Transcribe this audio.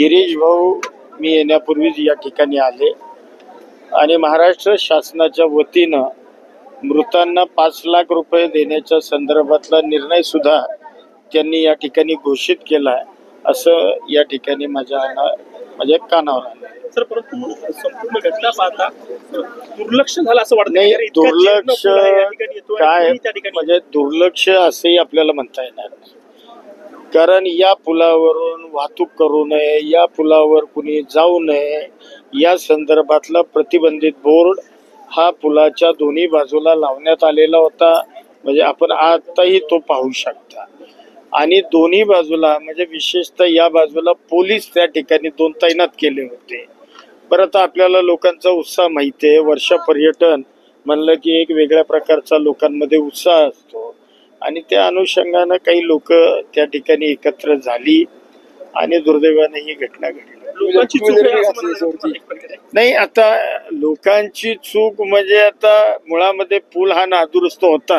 गिरीश भाऊ मी येण्यापूर्वीच या ठिकाणी आले आणि महाराष्ट्र शासनाच्या वतीनं मृतांना 5 लाख रुपये देण्याच्या संदर्भातला निर्णय सुद्धा त्यांनी या ठिकाणी घोषित केला आहे असं या ठिकाणी माझ्या कानावर आलं. सर, परंतु संपूर्ण घटना पाहता दुर्लक्ष झालं असं वाटतं. नाही, दुर्लक्ष काय म्हणजे दुर्लक्ष असंही आपल्याला म्हणता येणार नाही, कारण या पुलावरून वाहतूक करू नये, या पुलावर कुणी जाऊ नये या संदर्भातला प्रतिबंधित बोर्ड हा पुलाच्या दोन्ही बाजूला लावण्यात आलेला होता. म्हणजे आपण आताही तो पाहू शकता. आणि दोन्ही बाजूला म्हणजे विशेषतः या बाजूला पोलीस त्या ठिकाणी 2 तैनात केले होते. बरं, आता आपल्याला लोकांचा उत्साह माहिती आहे. वर्ष पर्यटन म्हणलं की एक वेगळ्या प्रकारचा लोकांमध्ये उत्साह असतो आणि त्या अनुषंगानं काही लोक त्या ठिकाणी एकत्र झाली आणि दुर्दैवाने ही घटना घडली. नाही, आता लोकांची चूक म्हणजे आता मुळामध्ये पूल हा नादुरुस्त होता.